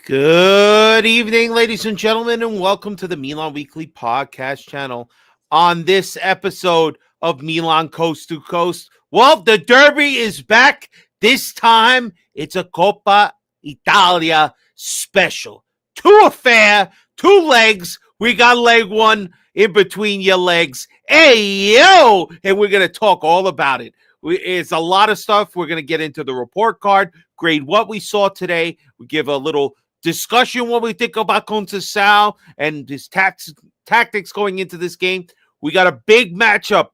Good evening, ladies and gentlemen, and welcome to the Milan Weekly Podcast channel. On this episode of Milan Coast to Coast, well, the Derby is back. This time, it's a Coppa Italia special. Two legs. We got leg one in between your legs. Hey, yo! And we're going to talk all about it. It's a lot of stuff. We're going to get into the report card, grade what we saw today. We give a little discussion what we think about Conceição and his tactics going into this game. We got a big matchup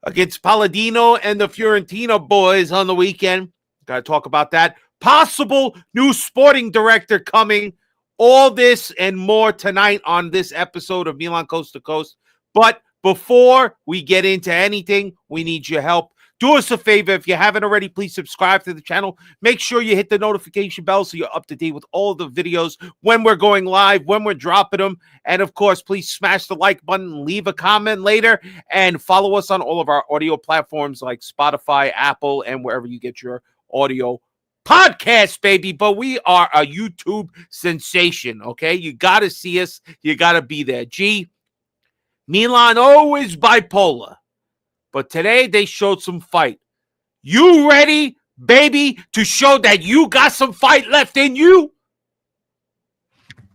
against Palladino and the Fiorentina boys on the weekend. Got to talk about that. Possible new sporting director coming. All this and more tonight on this episode of Milan Coast to Coast. But before we get into anything, we need your help. Do us a favor. If you haven't already, please subscribe to the channel. Make sure you hit the notification bell so you're up to date with all the videos when we're going live, when we're dropping them. And, of course, please smash the like button, leave a comment later, and follow us on all of our audio platforms like Spotify, Apple, and wherever you get your audio podcast, baby. But we are a YouTube sensation, okay? You got to see us. You got to be there. Milan always bipolar. But today they showed some fight. You ready, baby, to show that you got some fight left in you?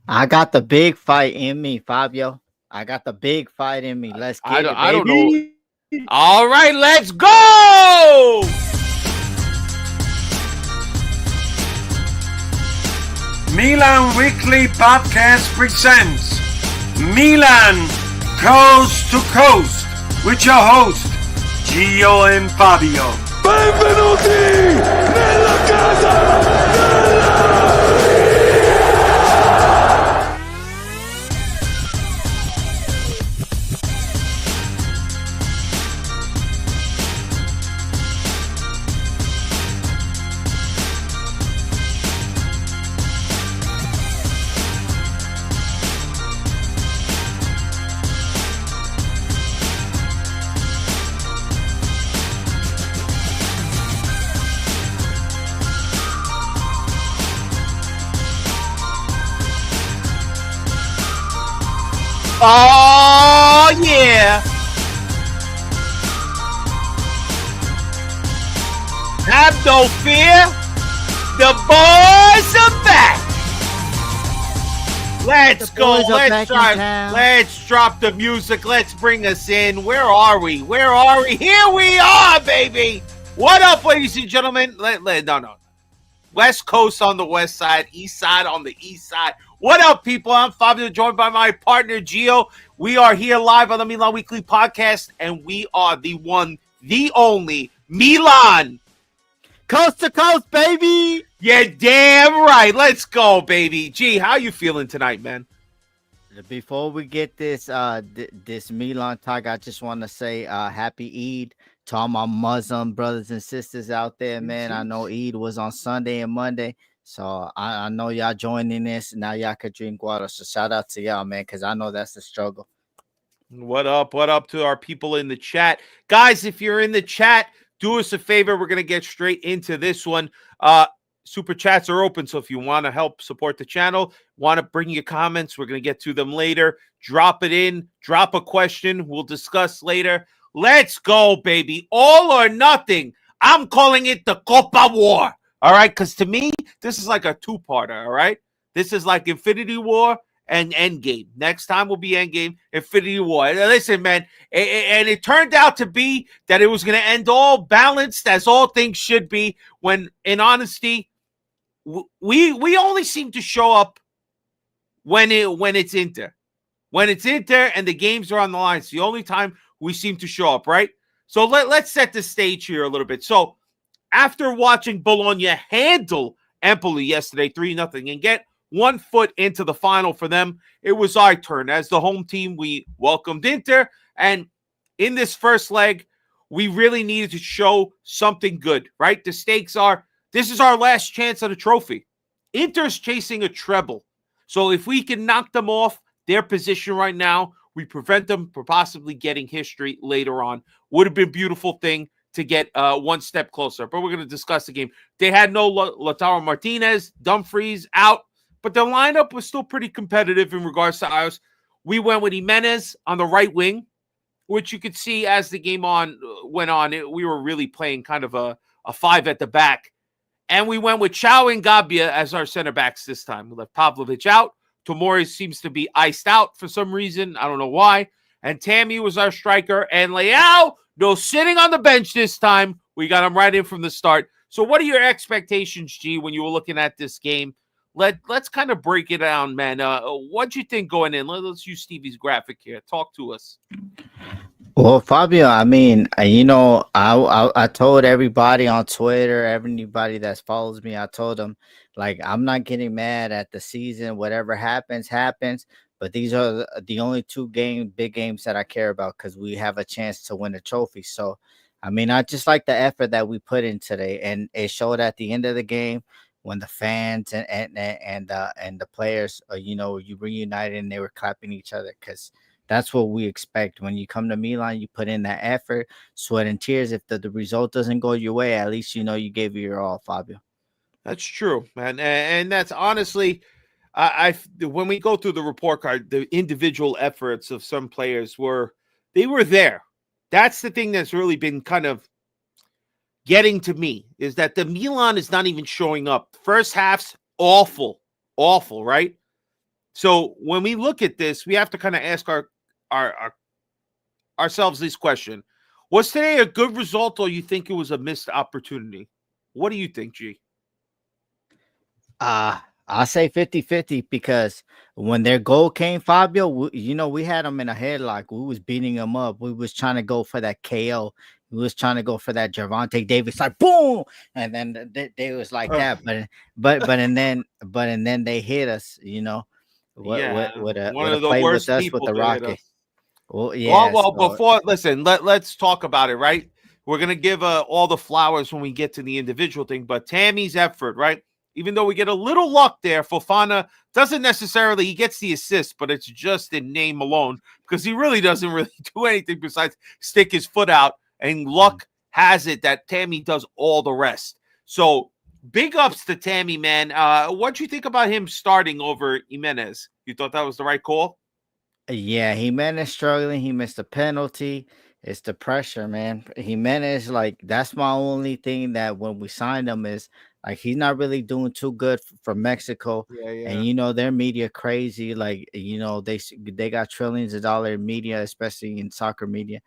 I got the big fight in me, Fabio. I got the big fight in me. Let's get it, baby. I don't know. All right, let's go! Milan Weekly Podcast presents Milan Coast to Coast with your host, Gio and Fabio. Benvenuti nella casa Oh, yeah. Have no fear. The boys are back. Let's go. Let's drop the music. Let's bring us in. Where are we? Here we are, baby. What up, ladies and gentlemen? No. West Coast on the west side, east side on the east side. What up, people? I'm Fabio, joined by my partner, Gio. We are here live on the Milan Weekly Podcast, and we are the one, the only Milan. Coast to coast, baby. Yeah, damn right. Let's go, baby. G, how you feeling tonight, man? Before we get this this Milan talk, I just want to say happy Eid to all my Muslim brothers and sisters out there, man. I know Eid was on Sunday and Monday. So I know y'all joining this. Now y'all could drink water. So shout out to y'all, man, because I know that's the struggle. What up to our people in the chat? Guys, if you're in the chat, do us a favor. We're going to get straight into this one. Super chats are open. So if you want to help support the channel, want to bring your comments, we're going to get to them later. Drop it in. Drop a question. We'll discuss later. Let's go, baby. All or nothing. I'm calling it the Coppa War. All right, because to me, this is like a two-parter, all right? This is like Infinity War and Endgame. Next time will be Endgame, Infinity War. And listen, man, and it turned out to be that it was going to end all balanced, as all things should be, when, in honesty, we only seem to show up when it's Inter. When it's Inter and the games are on the line, it's the only time we seem to show up, right? So let's set the stage here a little bit. So, after watching Bologna handle Empoli yesterday 3-0 and get 1 foot into the final for them, it was our turn. As the home team, we welcomed Inter. And in this first leg, we really needed to show something good, right? The stakes are, this is our last chance at a trophy. Inter's chasing a treble. So if we can knock them off their position right now, we prevent them from possibly getting history later on. Would have been a beautiful thing to get one step closer. But we're going to discuss the game. They had no Lautaro Martinez. Dumfries out. but the lineup was still pretty competitive in regards to ours. We went with Jimenez on the right wing, which you could see as the game went on. We were really playing kind of a five at the back. And we went with Chow and Gabia as our center backs this time. We left Pavlovic out. Tomori seems to be iced out for some reason. I don't know why. And Tammy was our striker. And Leao, no sitting on the bench this time. We got him right in from the start. So what are your expectations, G, when you were looking at this game? Let's kind of break it down, man. What'd you think going in? Let's use Stevie's graphic here. Talk to us. Well, Fabio, I mean, I told everybody on Twitter, everybody that follows me, I told them, like, I'm not getting mad at the season. Whatever happens, happens. But these are the only big games that I care about because we have a chance to win a trophy. So, I mean, I just like the effort that we put in today, and it showed at the end of the game when the fans and the players, you reunited and they were clapping each other because that's what we expect. When you come to Milan, you put in that effort, sweat and tears. If the result doesn't go your way, at least you gave it your all, Fabio. That's true, man. And that's honestly, when we go through the report card, the individual efforts of some players were there. That's the thing that's really been kind of getting to me, is that the Milan is not even showing up. First half's awful, right? So when we look at this, we have to kind of ask ourselves this question. Was today a good result, or you think it was a missed opportunity? What do you think, G? I'll say 50-50 because when their goal came, Fabio, we had them in a headlock. We was beating them up. We was trying to go for that KO. We was trying to go for that Gervonta Davis, like boom, and then they was like that. And then they hit us. With a play with us with the Rocket. Well, yeah. Well, before let's talk about it, right? We're gonna give all the flowers when we get to the individual thing, but Tammy's effort, right? Even though we get a little luck there, Fofana doesn't necessarily, he gets the assist, but it's just in name alone because he really doesn't really do anything besides stick his foot out, and luck has it that Tammy does all the rest. So big ups to Tammy, man. What'd you think about him starting over Jimenez? You thought that was the right call? Yeah, Jimenez struggling. He missed a penalty. It's the pressure, man. Jimenez, like, that's my only thing that when we signed him is, like, he's not really doing too good for Mexico. Yeah. And, their media crazy. Like, they got trillions of dollars in media, especially in soccer media,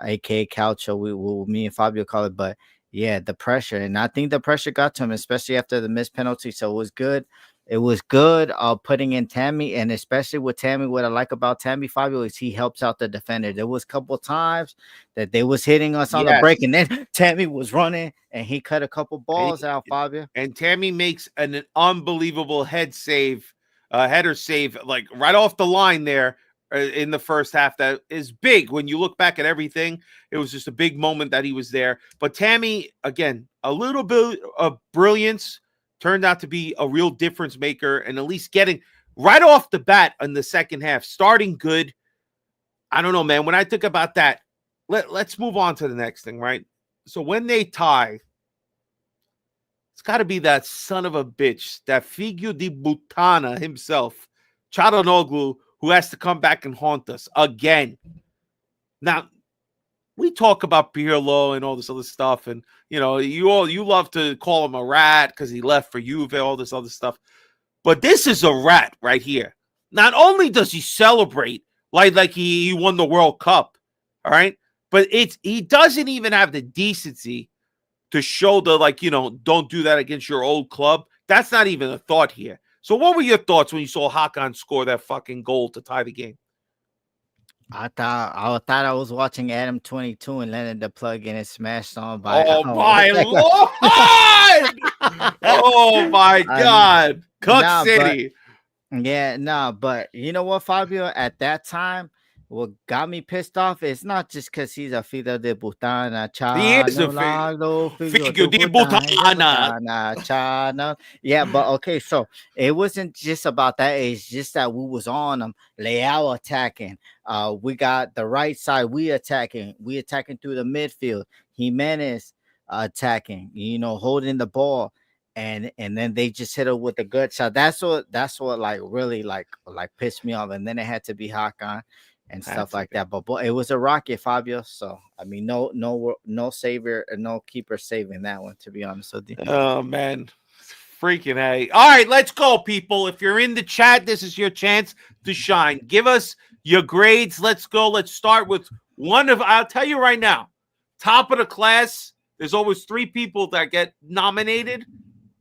aka Calcio, me and Fabio call it. But yeah, the pressure, and I think the pressure got to him, especially after the missed penalty. So it was good. It was good putting in Tammy, and especially with Tammy, what I like about Tammy, Fabio, is he helps out the defender. There was a couple times that they was hitting us on the break, and then Tammy was running, and he cut a couple balls out, Fabio. And Tammy makes an unbelievable header save, like right off the line there in the first half. That is big when you look back at everything. It was just a big moment that he was there. But Tammy, again, a little bit of brilliance, turned out to be a real difference maker, and at least getting right off the bat in the second half, starting good. I don't know, man. When I think about that, let's move on to the next thing, right? So when they tie, it's got to be that son of a bitch, that Figlio di Butana himself, Çalhanoğlu, who has to come back and haunt us again. Now, we talk about Pirlo and all this other stuff, and you love to call him a rat because he left for Juve, all this other stuff. But this is a rat right here. Not only does he celebrate like he won the World Cup, all right, but he doesn't even have the decency to show don't do that against your old club. That's not even a thought here. So what were your thoughts when you saw Hakan score that fucking goal to tie the game? I thought I was watching Adam 22 and letting the plug in and smashed on by. Oh my Lord! Oh my God! Cut City. But you know what, Fabio? At that time, what got me pissed off is not just because he's a Figlio di Butana. He is a Figlio di Butana. Yeah, but okay, so it wasn't just about that. It's just that we was on him. Leao attacking. We got the right side. We attacking through the midfield. Jimenez attacking. Holding the ball. and then they just hit it with a good shot. That's what like really like pissed me off. And then it had to be Hakan and stuff like that. But boy, it was a rocket, Fabio. So I mean, no savior, no keeper saving that one. To be honest with you. Oh man, freaking A! All right, let's go, people. If you're in the chat, this is your chance to shine. Give us your grades. Let's go. Let's start with one of. I'll tell you right now, top of the class. There's always 3 people that get nominated.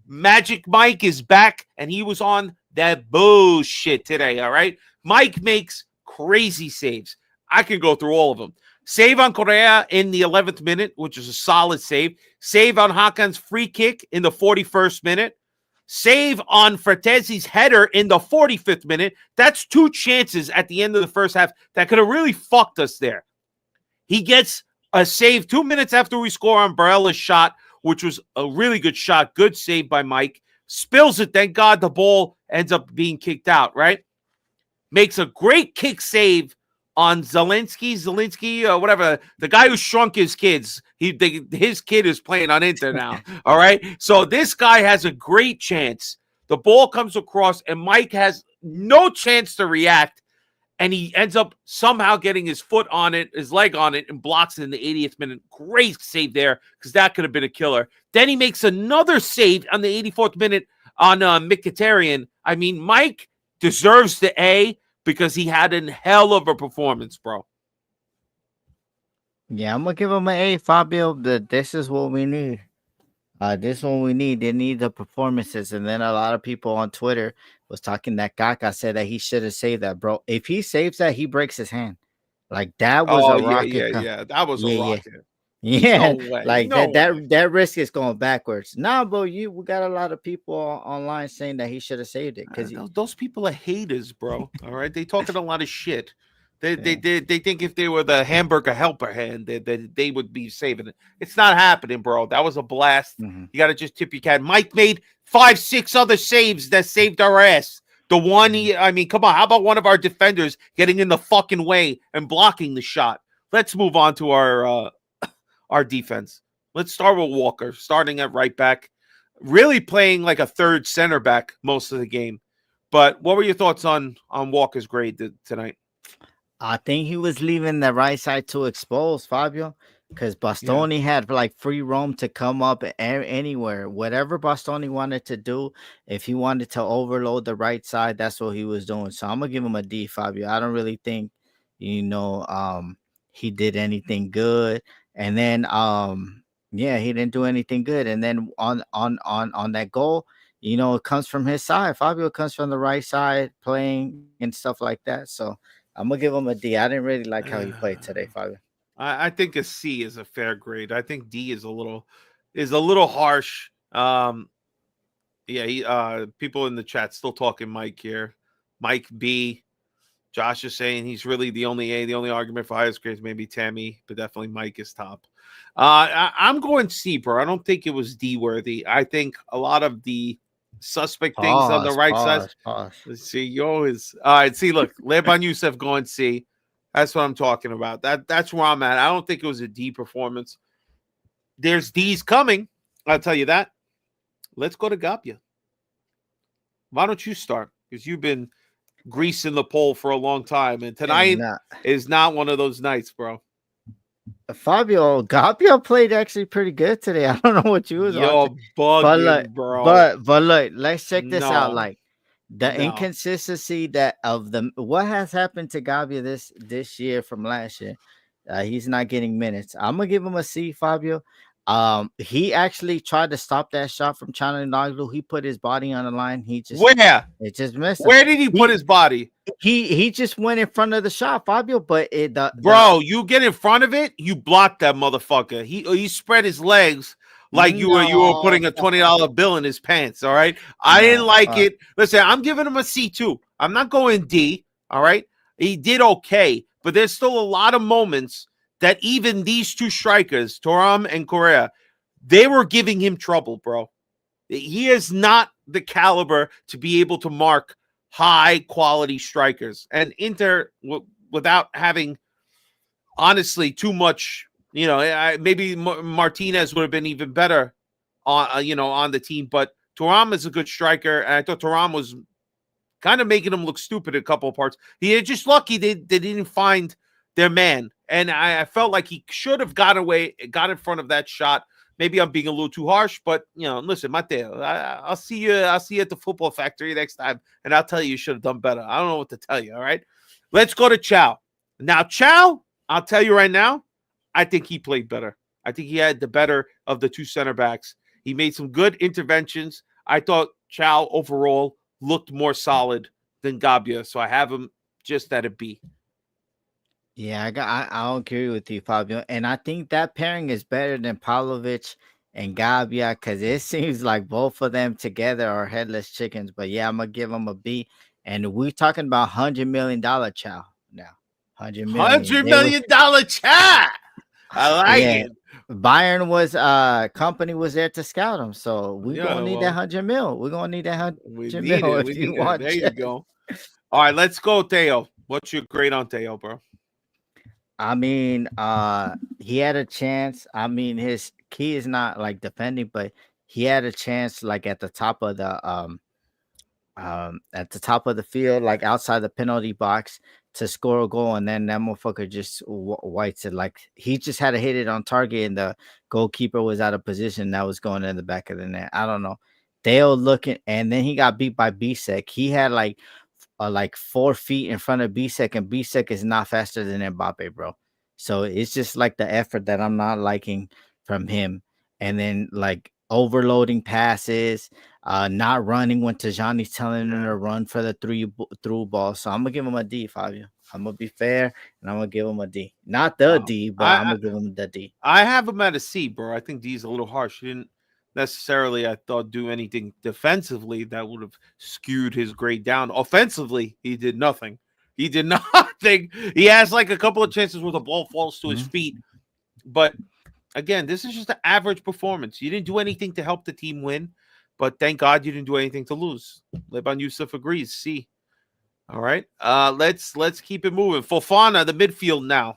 Magic Mike is back, and he was on that bullshit today, all right? Mike makes crazy saves. I can go through all of them. Save on Correa in the 11th minute, which is a solid save. Save on Hakan's free kick in the 41st minute. Save on Fratezi's header in the 45th minute. That's 2 chances at the end of the first half that could have really fucked us there. He gets a save 2 minutes after we score on Barella's shot, which was a really good shot. Good save by Mike. Spills it. Thank God the ball ends up being kicked out, right? Makes a great kick save on Zelensky, or whatever. The guy who shrunk his kids. His kid is playing on Inter now, all right? So this guy has a great chance. The ball comes across, and Mike has no chance to react. And he ends up somehow getting his foot on it, his leg on it, and blocks it in the 80th minute. Great save there, because that could have been a killer. Then he makes another save on the 84th minute on Mkhitaryan. I mean, Mike deserves the A because he had a hell of a performance, bro. Yeah, I'm gonna give him an A, Fabio. This is what we need. This one we need. They need the performances. And then a lot of people on Twitter was talking that Kaka said that he should have saved that, bro. If he saves that, he breaks his hand. Like that was a rocket. Yeah. That was a rocket. Yeah, No way. like No that risk is going backwards. Nah, bro, we got a lot of people online saying that he should have saved it because those people are haters, bro. All right, they talking a lot of shit. They think if they were the hamburger helper hand, they would be saving it. It's not happening, bro. That was a blast. You got to just tip your cap. Mike made 5-6 other saves that saved our ass. The one I mean, come on. How about one of our defenders getting in the fucking way and blocking the shot? Let's move on to our defense. Let's start with Walker, starting at right back, really playing like a third center back most of the game. But what were your thoughts on Walker's grade tonight? I think he was leaving the right side too exposed, Fabio, because Bastoni had like free roam to come up anywhere. Whatever Bastoni wanted to do, if he wanted to overload the right side, that's what he was doing. So I'm gonna give him a D, Fabio. I don't really think, he did anything good. And then he didn't do anything good. And then on that goal, it comes from his side. Fabio comes from the right side playing and stuff like that. So I'm gonna give him a D. I didn't really like how he played today, Fabio. I think a C is a fair grade. I think D is a little harsh. People in the chat still talking Mike here. Mike B. Josh is saying he's really the only A. The only argument for highest grades maybe Tammy, but definitely Mike is top. I'm going C, bro. I don't think it was D worthy. I think a lot of the suspect things on the right side. Let's see, you always all right. See, look, Leban Youssef going C. That's what I'm talking about. That's where I'm at. I don't think it was a D performance. There's D's coming. I'll tell you that. Let's go to Gapia. Why don't you start? Because you've been greasing the pole for a long time, and tonight is not one of those nights, bro. Fabio, Gapia played actually pretty good today. I don't know what you was on. Bugging, bro. But look, let's check this out. Like the inconsistency what has happened to Gapia this year from last year. He's not getting minutes. I'm gonna give him a C, Fabio. He actually tried to stop that shot from Çalhanoğlu. He put his body on the line. It just missed him. Where did he put his body? He just went in front of the shot, Fabio. But you get in front of it, you block that motherfucker. He spread his legs like you were putting a $20 bill in his pants. All right, I didn't like it. Listen, I'm giving him a C too. I'm not going D. All right, he did okay, but there's still a lot of moments that even these two strikers, Thuram and Correa, they were giving him trouble, bro. He is not the caliber to be able to mark high-quality strikers. And Inter, without having, honestly, too much, maybe Martinez would have been even better on the team. But Thuram is a good striker, and I thought Thuram was kind of making him look stupid a couple of parts. He just lucky they didn't find their man, and I felt like he should have got in front of that shot. Maybe I'm being a little too harsh, but listen, Mateo, I'll see you. I'll see you at the football factory next time, and I'll tell you should have done better. I don't know what to tell you. All right, let's go to Chow. Now, Chow, I'll tell you right now, I think he played better. I think he had the better of the two center backs. He made some good interventions. I thought Chow overall looked more solid than Gabia, so I have him just at a B. Yeah, I'll agree with you, Fabio. And I think that pairing is better than Pavlovic and Gabia because it seems like both of them together are headless chickens. But yeah, I'm gonna give them a B. And we're talking about $100 million Chow now. 100 million. $100 million Chow. I like it. Bayern was company was there to scout him. So we're gonna need that 100 mil. We're gonna need that 100 mil if you want. There you go. All right, let's go, Theo. What's your grade on Theo, bro? I mean, he had a chance. I mean, his key is not like defending, but he had a chance like at the top of the field, like outside the penalty box to score a goal, and then that motherfucker just whites it. Like he just had to hit it on target, and the goalkeeper was out of position. That was going in the back of the net. I don't know. Dale looking, and then he got beat by Bisek. He had like 4 feet in front of Bisek, and Bisek is not faster than Mbappe, bro. So it's just like the effort that I'm not liking from him, and then like overloading passes. Not running when Tajani's telling him to run for the through ball. So I'm gonna give him a D, Fabio. I'm gonna be fair and I'm gonna give him a D. Not the D, but I'm gonna give him the D. I have him at a C, bro. I think D is a little harsh. He didn't necessarily, I thought, do anything defensively that would have skewed his grade down. Offensively, he did nothing. He did nothing. He has like a couple of chances where the ball falls to his feet, but again, this is just an average performance. You didn't do anything to help the team win. But thank God you didn't do anything to lose. Leban Yusuf agrees. C. All right. Let's keep it moving. Fofana, the midfield now.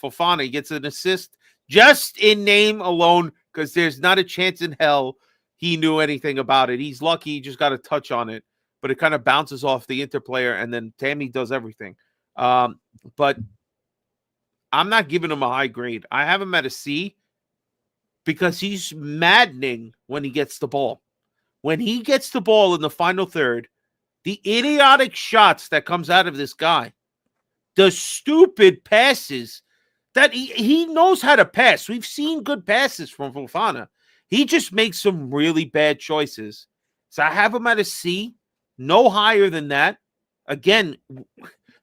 Fofana gets an assist just in name alone because there's not a chance in hell he knew anything about it. He's lucky he just got a touch on it, but it kind of bounces off the Inter player, and then Tammy does everything. But I'm not giving him a high grade. I have him at a C because he's maddening when he gets the ball. When he gets the ball in the final third, the idiotic shots that comes out of this guy, the stupid passes that he knows how to pass. We've seen good passes from Fofana. He just makes some really bad choices. So I have him at a C, no higher than that. Again,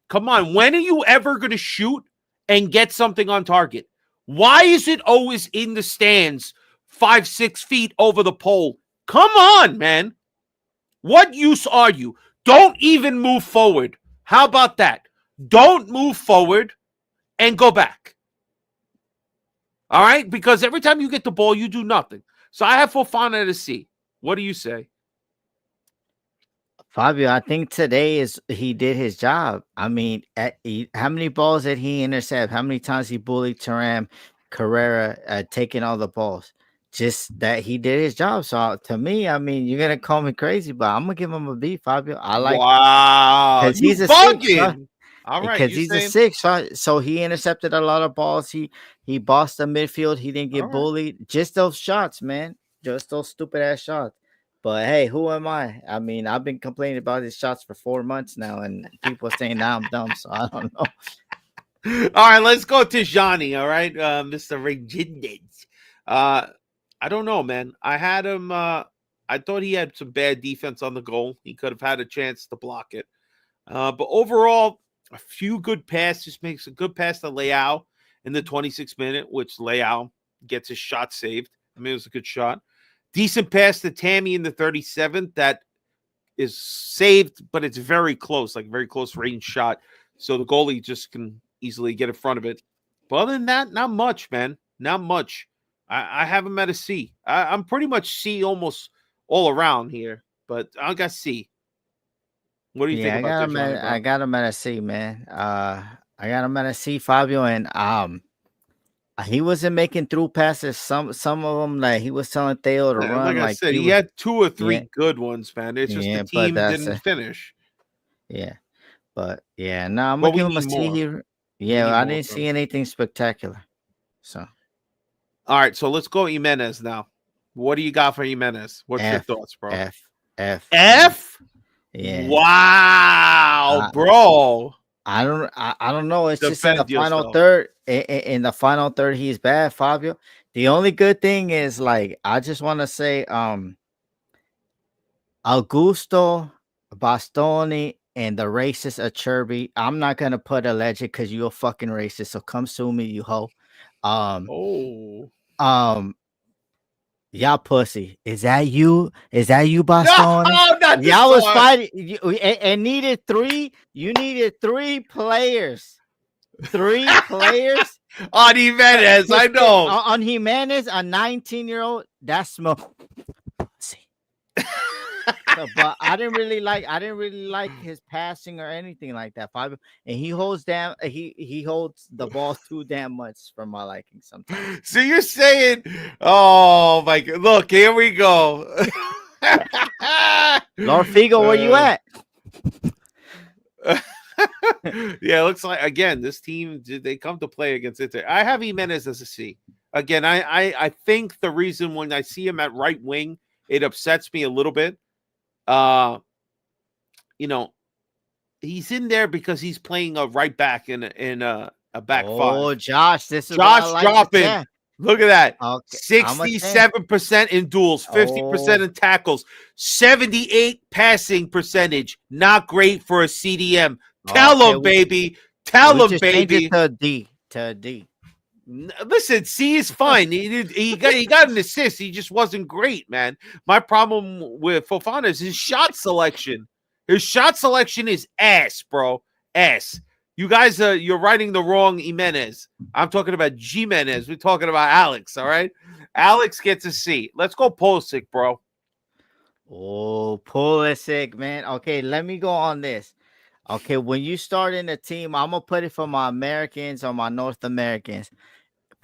come on. When are you ever going to shoot and get something on target? Why is it always in the stands 5-6 feet over the pole? Come on, man. What use are you? Don't even move forward. How about that? Don't move forward and go back. All right? Because every time you get the ball, you do nothing. So I have Fofana at a C. What do you say? Fabio, I think today he did his job. I mean, how many balls did he intercept? How many times he bullied Thuram, Carrera, taking all the balls? Just that he did his job. So to me, I mean, you're gonna call me crazy, but I'm gonna give him a B, Fabio. I like because he's a bugging. 6, all right, because he's a 6, so he intercepted a lot of balls. He bossed the midfield. He didn't get bullied. Just those shots, man. Just those stupid ass shots. But hey, who am I? I mean, I've been complaining about his shots for 4 months now, and people are saying now I'm dumb. So I don't know. All right, let's go to Johnny. All right, Mr. Regindes. I don't know, man. I had him. I thought he had some bad defense on the goal. He could have had a chance to block it. But overall, a few good passes. Makes a good pass to Leao in the 26th minute, which Leao gets his shot saved. I mean, it was a good shot. Decent pass to Tammy in the 37th. That is saved, but it's very close, like very close range shot. So the goalie just can easily get in front of it. But other than that, not much, man. Not much. I have him at a C. I'm pretty much C almost all around here, but I got C. What do you think about this? I got him at a C, man. I got him at a C, Fabio, and He wasn't making through passes. Some of them, like he was telling Theo to Yeah, like run. I Like said, he he was, had 2 or 3 yeah, good ones, man. It's just the yeah. But team that's didn't finish. yeah. But yeah, no, I'm gonna But we give him a need C more. here. We Yeah, need I more didn't from see him. anything spectacular. So All right, so let's go Jimenez now. What do you got for Jimenez? What's your F thoughts, bro? F F. F? Yeah. Wow, bro. I don't know. It's just in the Defend final yourself. third. In the final third, he's bad, Fabio. The only good thing is like I just want to say, Augusto Bastoni and the racist Achirby. I'm not gonna put alleged because you're a fucking racist. So come sue me, you hoe. Um, Oh. um, y'all pussy. Is that you? Is that you, No, Bastoni? not the Y'all was song. fighting and needed 3. You needed 3 players. 3 players On Jimenez, I know. on Jimenez, a 19-year-old. That's smoke. See. So, but I didn't really like his passing or anything like that. Fabio, and he holds he holds the ball too damn much for my liking sometimes. So you're saying, oh my god, look, here we go. Lord Figo, where you at? Yeah, it looks like again this team they come to play against Inter. I have Jimenez as a C. Again, I think the reason when I see him at right wing, it upsets me a little bit. You know, he's in there because he's playing a right back in a back Oh, five. Josh, this is what I Josh like to dropping. say. Look at that. Okay, 67% in duels, 50% in tackles, 78 passing percentage. Not great for a CDM. Tell okay, him, baby. Tell we him, just change it baby. to a D. To a D. Listen, C is fine. He got an assist. He just wasn't great, man. My problem with Fofana is his shot selection. His shot selection is ass, bro. Ass. You guys you're writing the wrong Jimenez. I'm talking about Jimenez. We're talking about Alex, all right? Alex gets a C. Let's go Pulisic, bro. Oh, Pulisic, man. Okay, let me go on this. Okay, when you start in a team, I'm gonna put it for my Americans or my North Americans.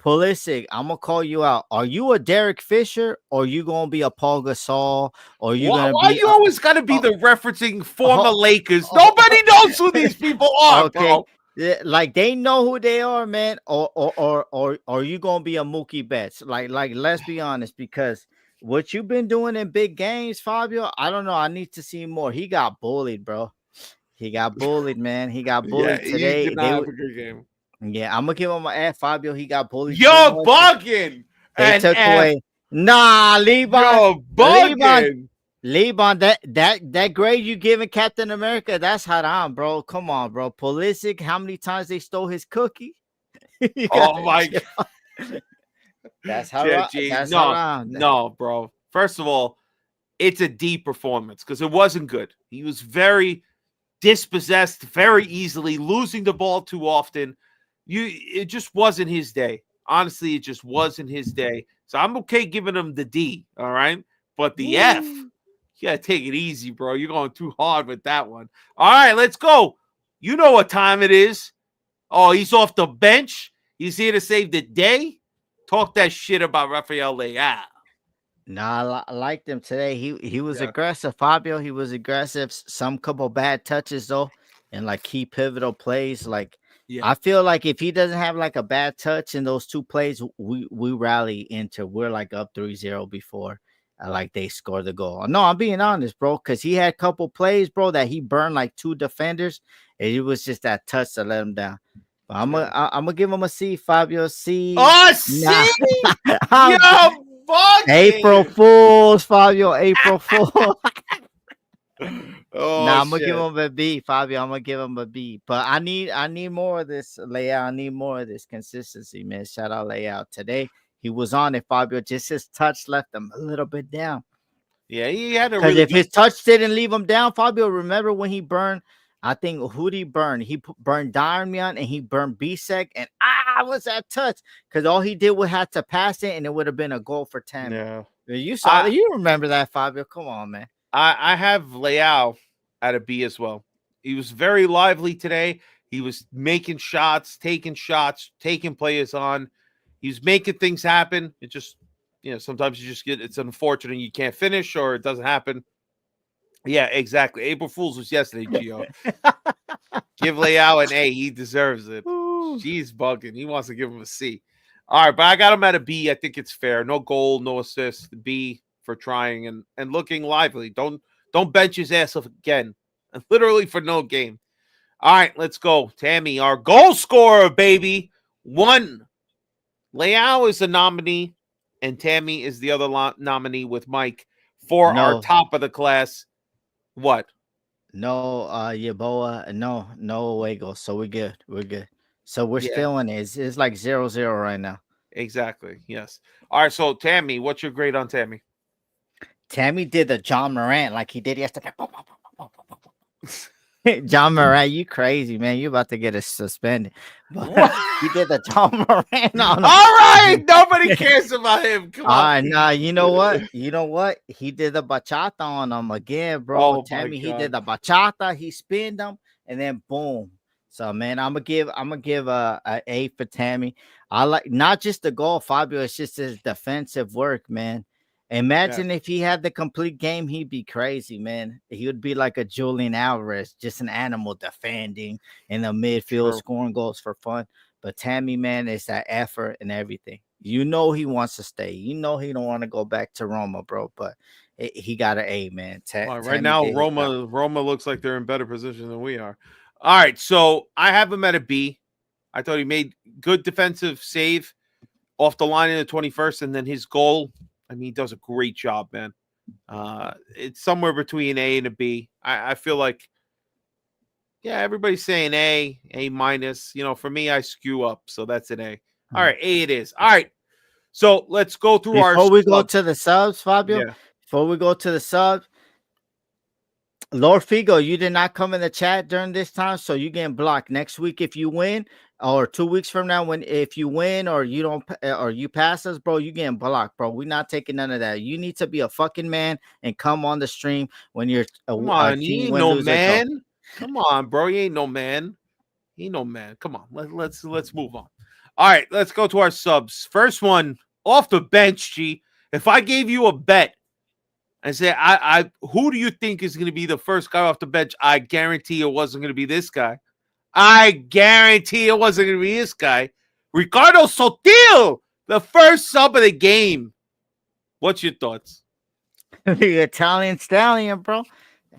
Pulisic, I'm gonna call you out. Are you a Derek Fisher or you gonna be a Paul Gasol or you gonna Why be you always got to be a, the referencing former a, Lakers? a, Nobody knows who these people are, okay? bro. Yeah, like they know who they are, man. Or you gonna be a Mookie Betts? Like let's be honest, because what you've been doing in big games, Fabio, I don't know. I need to see more. He got bullied, bro. He got bullied, man. He got Yeah, bullied he today. did not have a good game. Yeah, I'm gonna give him an F, Fabio. He got bullied too You're much. bugging. They An took F. away. Nah, Levi. You're bugging. Levi, that grade you giving Captain America, that's haram, bro. Come on, bro. Pulisic, how many times they stole his cookie? Oh my god. That's haram. That's No, haram. no, bro. First of all, it's a D performance because it wasn't good. He was very dispossessed very easily, losing the ball too often. It just wasn't his day. Honestly, it just wasn't his day. So I'm okay giving him the D, all right? But the F, you gotta take it easy, bro. You're going too hard with that one. All right, let's go. You know what time it is. Oh, he's off the bench. He's here to save the day. Talk that shit about Rafael Leao. Nah, I liked him today. He was aggressive, Fabio. He was aggressive. Some couple bad touches though, and like key pivotal plays. Like I feel like if he doesn't have like a bad touch in those 2 plays, we rally into we're like up 3-0 before like they score the goal. No, I'm being honest, bro, because he had a couple plays, bro, that he burned like 2 defenders, and it was just that touch that let him down. But I'm gonna give him a C, Fabio. C. Oh, C. Nah. Yo. April Fools, Fabio. April Fool. Oh, nah, I'm gonna give him a B, Fabio. I'm gonna give him a B. But I need more of this layout. I need more of this consistency, man. Shout out layout. Today he was on it, Fabio. Just his touch left him a little bit down. Yeah, he had a because really if his touch didn't leave him down, Fabio, remember when he burned? I think who did he burn? He burned Darmian and he burned Bisek, and what's that touch? Because all he did was have to pass it, and it would have been a goal for 10. Yeah, you saw that. You remember that, Fabio? Come on, man. I have Leao at a B as well. He was very lively today. He was making shots, taking players on. He's making things happen. It just, sometimes you just it's unfortunate you can't finish or it doesn't happen. Yeah, exactly. April Fool's was yesterday, Gio. Give Leao an A. He deserves it. She's bugging. He wants to give him a C. All right, but I got him at a B. I think it's fair. No goal, no assist. B for trying and looking lively. Don't bench his ass up again. Literally for no game. All right, let's go. Tammy, our goal scorer, baby. 1. Leao is the nominee, and Tammy is the other nominee with Mike for our top of the class. What? No, Yeboah, no away goal. So we're good. We're good. So we're still in it. It's like 0-0 right now. Exactly. Yes. All right. So Tammy, what's your grade on Tammy? Tammy did the John Morant like he did yesterday. John Morant, you crazy, man. You about to get us suspended. But he did the John Morant on him. All right. Nobody cares about him. Come on. Nah, you know what? He did the bachata on him again, bro. Oh, Tammy, he did the bachata. He spinned them, and then boom. So, man, I'm gonna give a A for Tammy. I like not just the goal, Fabio. It's just his defensive work, man. Imagine if he had the complete game, he'd be crazy, man. He would be like a Julian Alvarez, just an animal defending in the midfield, scoring goals for fun. But Tammy, man, it's that effort and everything. He wants to stay. He don't want to go back to Roma, bro. But he got an A, man. Right now, Roma looks like they're in better position than we are. All right, so I have him at a B. I thought he made good defensive save off the line in the 21st, and then his goal. I mean, he does a great job, man. It's somewhere between A and a B. I feel like, everybody's saying A minus. For me, I skew up, so that's an A. All right, A it is. All right, so let's go through Before we go to the subs, Fabio. Before we go to the subs, Lord Figo, you did not come in the chat during this time, so you're getting blocked. Next week, if you win, or 2 weeks from now, if you win or you don't or you pass us, bro, you getting blocked, bro. We're not taking none of that. You need to be a fucking man and come on the stream when you're come on. He ain't no man. Come on, bro. He ain't no man. He ain't no man. Come on. Let's move on. All right, let's go to our subs. First one off the bench, G. If I gave you a bet and say, who do you think is going to be the first guy off the bench? I guarantee it wasn't going to be this guy. I guarantee it wasn't going to be this guy. Ricardo Sotil, the first sub of the game. What's your thoughts? The Italian stallion, bro.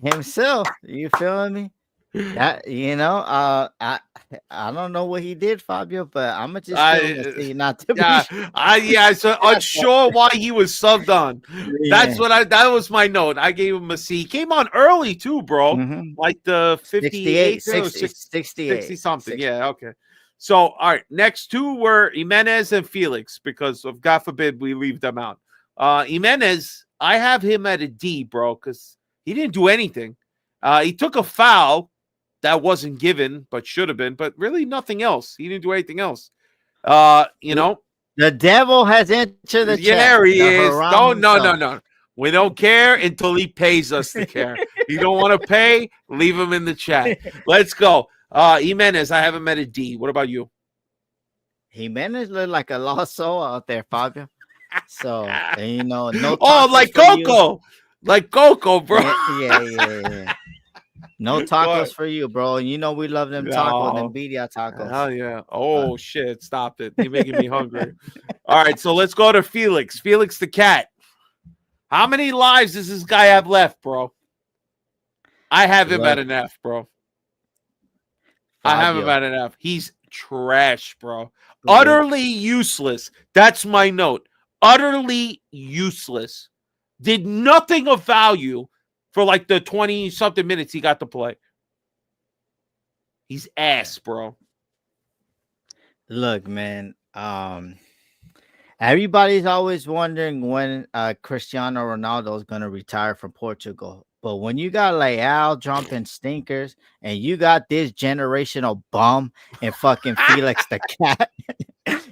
Himself. You feeling me? That I don't know what he did, Fabio, but I'm gonna just see not to be. So unsure why he was subbed on. That's that was my note. I gave him a C. He came on early too, bro. Like the 58, 60 something. Yeah, okay. So all right, next two were Jimenez and Felix, because of God forbid we leave them out. Jimenez, I have him at a D, bro, because he didn't do anything. He took a foul that wasn't given, but should have been, but really nothing else. He didn't do anything else. The devil has entered the chat. There he is. No. We don't care until he pays us to care. You don't want to pay, leave him in the chat. Let's go. Jimenez, I have him at a D. What about you? Jimenez looked like a lost soul out there, Fabio. So, no. Like Coco. Like Coco, bro. Yeah. No tacos for you, bro. We love them tacos, them birria tacos. Hell yeah. Oh, shit. Stop it. You're making me hungry. All right, so let's go to Felix. Felix the cat. How many lives does this guy have left, bro? I have him at an F, bro. I have him at an F. He's trash, bro. Utterly useless. That's my note. Utterly useless. Did nothing of value for like the 20-something minutes he got to play. He's ass, bro. Look, man. Everybody's always wondering when Cristiano Ronaldo is going to retire from Portugal. But when you got Leao jumping stinkers and you got this generational bum and fucking Felix the cat,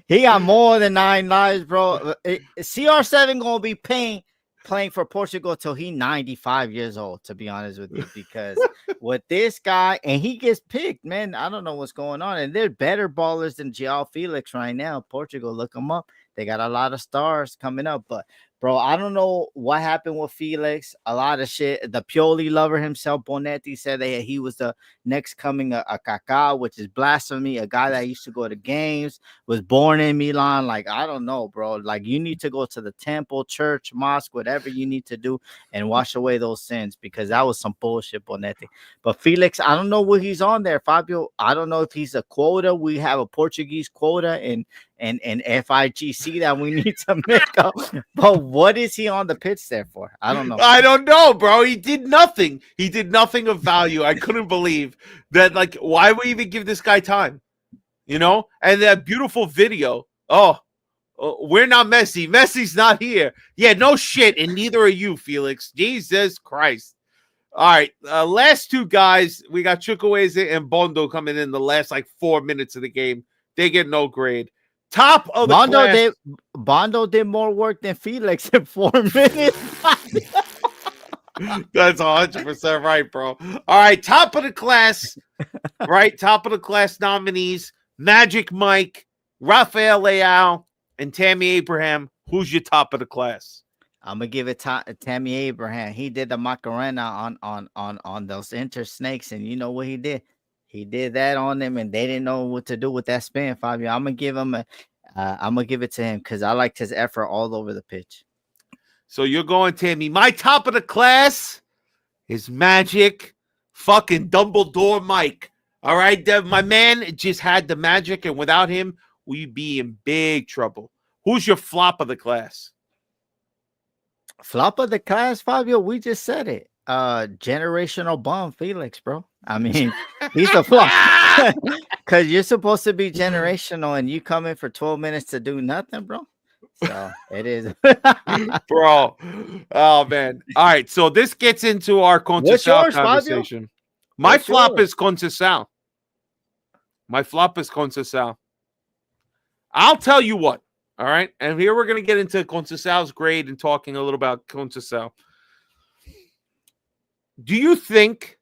he got more than 9 lives, bro. CR7 going to be paying playing for Portugal till he's 95 years old, to be honest with you, because with this guy, and he gets picked, man, I don't know what's going on. And they're better ballers than João Felix right now. Portugal, look them up. They got a lot of stars coming up, but bro, I don't know what happened with Felix. A lot of shit. The Pioli lover himself, Bonetti, said that he was the next coming a Kaká, which is blasphemy. A guy that used to go to games, was born in Milan. Like, I don't know, bro. Like, you need to go to the temple, church, mosque, whatever you need to do and wash away those sins, because that was some bullshit, Bonetti. But Felix, I don't know what he's on there, Fabio. I don't know if he's a quota. We have a Portuguese quota and FIGC that we need to make up. But what is he on the pitch there for? I don't know. I don't know, bro. He did nothing. He did nothing of value. I couldn't believe that. Like, why would we even give this guy time? You know? And that beautiful video. Oh, we're not Messi. Messi's not here. Yeah, no shit. And neither are you, Felix. Jesus Christ. All right. Last two guys. We got Chukwueze and Bondo coming in the last, like, 4 minutes of the game. They get no grade. Top of the class. Bondo did more work than Felix in 4 minutes. That's 100% right, bro. All right, top of the class, right? Top of the class nominees: Magic Mike, Rafael Leao, and Tammy Abraham. Who's your top of the class? I'm gonna give it to Tammy Abraham. He did the Macarena on those inter snakes, and you know what he did? He did that on them, and they didn't know what to do with that spin, Fabio. I'm gonna give him I'm gonna give it to him because I liked his effort all over the pitch. So you're going, Tammy. My top of the class is Magic fucking Dumbledore Mike. All right, my man just had the magic, and without him, we'd be in big trouble. Who's your flop of the class? Flop of the class, Fabio? We just said it. Generational bum, Felix, bro. I mean, he's the flop. Because you're supposed to be generational, and you come in for 12 minutes to do nothing, bro. So it is. Bro. Oh, man. All right, so this gets into our Conceição conversation. My flop is Conceição. My flop is Conceição. I'll tell you what, all right? And here we're going to get into Conceição's grade and talking a little about Conceição. Do you think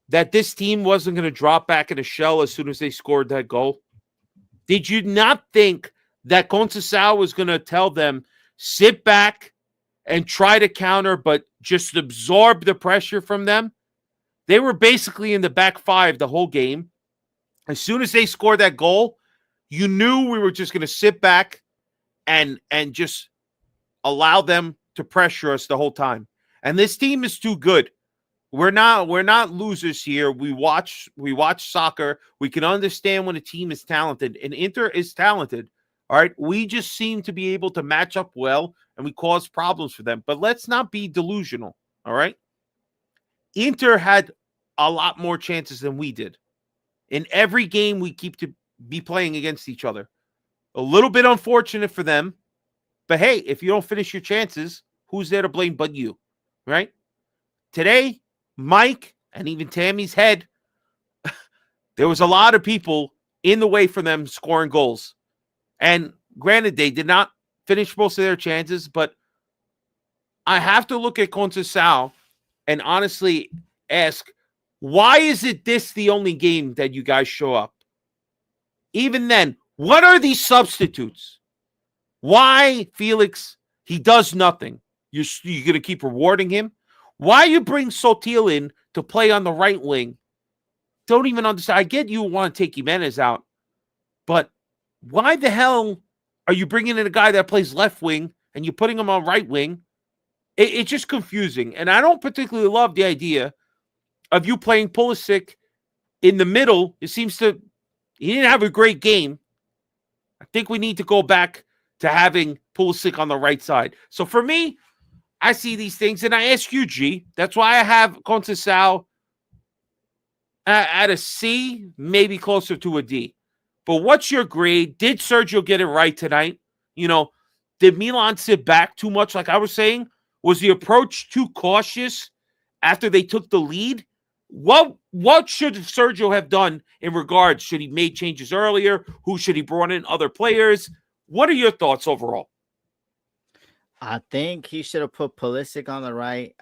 that this team wasn't going to drop back in a shell as soon as they scored that goal? Did you not think that Conceição was going to tell them, sit back and try to counter, but just absorb the pressure from them? They were basically in the back five the whole game. As soon as they scored that goal, you knew we were just going to sit back and just allow them to pressure us the whole time. And this team is too good. We're not losers here. We watch soccer. We can understand when a team is talented, and Inter is talented. All right. We just seem to be able to match up well, and we cause problems for them. But let's not be delusional. All right. Inter had a lot more chances than we did. In every game, we keep to be playing against each other. A little bit unfortunate for them. But hey, if you don't finish your chances, who's there to blame but you? Right? Today, Mike and even Tammy's head, there was a lot of people in the way for them scoring goals. And granted, they did not finish most of their chances, but I have to look at Conceição and honestly ask, why is it this the only game that you guys show up? Even then, what are these substitutes? Why, Felix, he does nothing? You're going to keep rewarding him? Why you bring Sotil in to play on the right wing? Don't even understand. I get you want to take Jimenez out, but why the hell are you bringing in a guy that plays left wing and you're putting him on right wing? It's just confusing, and I don't particularly love the idea of you playing Pulisic in the middle. It seems he didn't have a great game. I think we need to go back to having Pulisic on the right side. So for me, I see these things, and I ask you, G. That's why I have Conceição at a C, maybe closer to a D. But what's your grade? Did Sergio get it right tonight? You know, did Milan sit back too much, like I was saying? Was the approach too cautious after they took the lead? What should Sergio have done in regards? Should he made changes earlier? Who should he brought in? Other players? What are your thoughts overall? I think he should have put Pulisic on the right,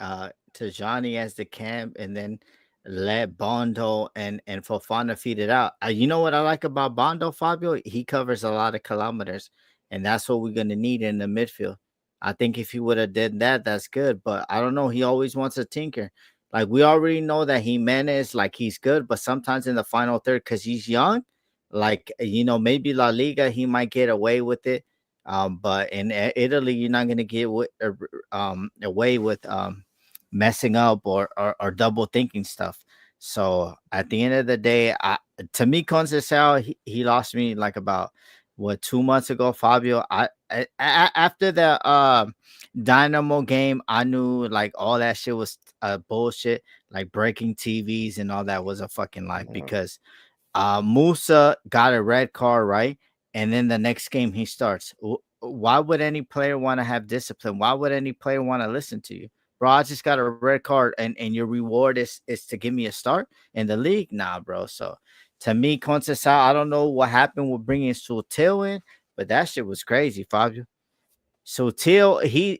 to Johnny as the camp, and then let Bondo and Fofana feed it out. You know what I like about Bondo, Fabio? He covers a lot of kilometers, and that's what we're gonna need in the midfield. I think if he would have did that, that's good. But I don't know. He always wants to tinker. Like we already know that Jimenez, like he's good, but sometimes in the final third, because he's young, like maybe La Liga, he might get away with it, but in Italy, you're not going to get away with messing up or double thinking stuff. So at the end of the day, to me, Conceição, he lost me like about 2 months ago, Fabio. After the Dynamo game, I knew like all that shit was bullshit, like breaking TVs and all that was a fucking lie because Musa got a red card, right? And then the next game he starts. Why would any player want to have discipline? Why would any player want to listen to you? Bro, I just got a red card and your reward is to give me a start in the league? Nah, bro. So to me, Conceição, I don't know what happened with bringing Sutil in, but that shit was crazy, Fabio. So Till he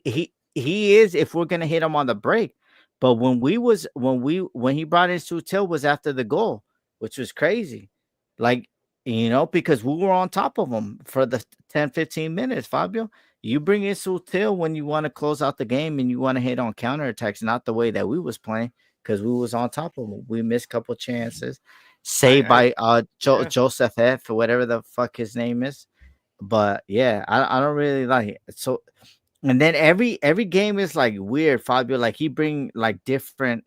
is if we're gonna hit him on the break. But when he brought in Sutil was after the goal, which was crazy. Like, because we were on top of him for the 10-15 minutes, Fabio. You bring in Sutil when you want to close out the game and you want to hit on counterattacks, not the way that we was playing, because we was on top of him. We missed a couple chances. Saved by Yeah. Joseph F, or whatever the fuck his name is. But yeah, I don't really like it. So and then every game is like weird, Fabio. Like he bring like different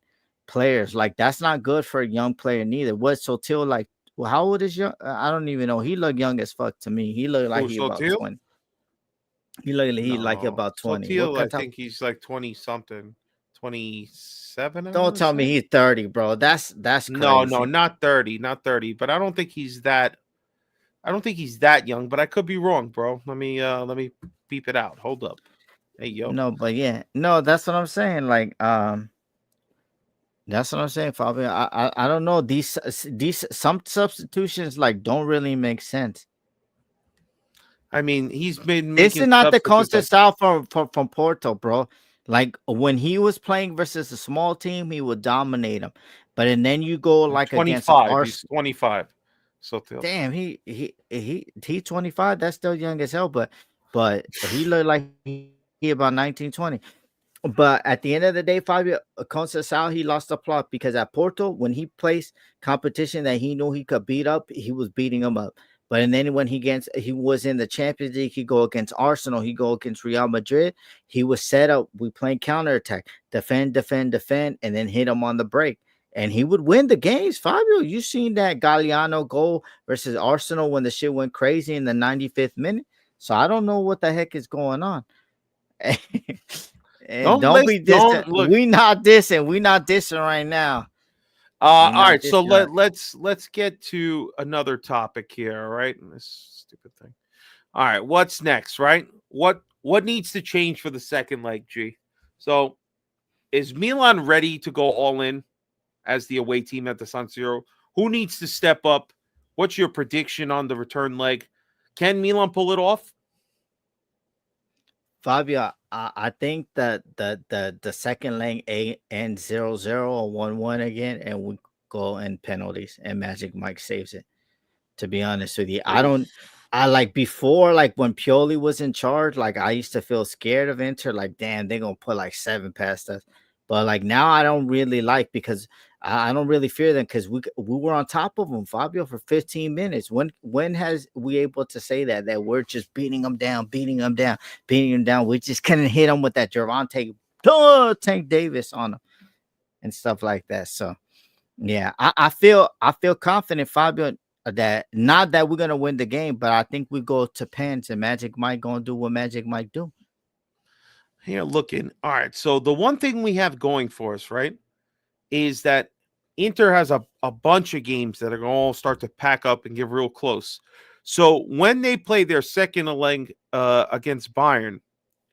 players. Like that's not good for a young player neither. What Sotil like? Well, how old is young? I don't even know. He looked young as fuck to me. He looked like Oh, he about Sotil? 20. He looked like he like No. about 20. What Sotil, I Qatar? think he's like 20 something. 27, I Don't want to tell me say. he's 30, bro. That's No, no, crazy. not 30, not 30. But I don't think he's that. I don't think he's that young. But I could be wrong, bro. Let me beep it out. Hold up. Hey, yo. No, but yeah, no, that's what I'm saying. Like, that's what I'm saying, Fabio. I don't know. These some substitutions like don't really make sense. I mean, he's been This making is not the substitutes constant like style from Porto, bro. Like when he was playing versus a small team, he would dominate them. But and then you go like against 25. He's Arsenal. 25. Sotil. Damn, he 25. That's still young as hell. But he looked like he about 19, 20. But at the end of the day, Fabio Conceição, he lost the plot because at Porto, when he plays competition that he knew he could beat up, he was beating them up. But and then when he was in the Champions League, he go against Arsenal, he go against Real Madrid. He was set up. We playing counterattack, defend, and then hit him on the break. And he would win the games, Fabio. You seen that Galliano goal versus Arsenal when the shit went crazy in the 95th minute. So I don't know what the heck is going on. And don't be dissing. Don't look. We not dissing. We not dissing right now. All We not right, so dissing right- let's get to another topic here. All right, this stupid thing. All right, what's next? Right, what needs to change for the second leg, G? So, is Milan ready to go all in as the away team at the San Siro? Who needs to step up? What's your prediction on the return leg? Can Milan pull it off? Fabio, I think that the second leg ends 0-0 or 1-1 again, and we go in penalties, and Magic Mike saves it. To be honest with you, I like before, like when Pioli was in charge, like I used to feel scared of Inter, like damn, they're gonna put like 7 past us. But like now, I don't really like because I don't really fear them because we were on top of them, Fabio, for 15 minutes. When has we able to say that we're just beating them down, beating them down, beating them down? We just couldn't hit them with that Gervonta Tank Davis on them and stuff like that. So yeah, I feel confident, Fabio, that not that we're gonna win the game, but I think we go to pens and Magic Mike gonna do what Magic Mike do. Here, looking. All right, so the one thing we have going for us, right, is that Inter has a bunch of games that are going to all start to pack up and get real close. So when they play their second leg against Bayern,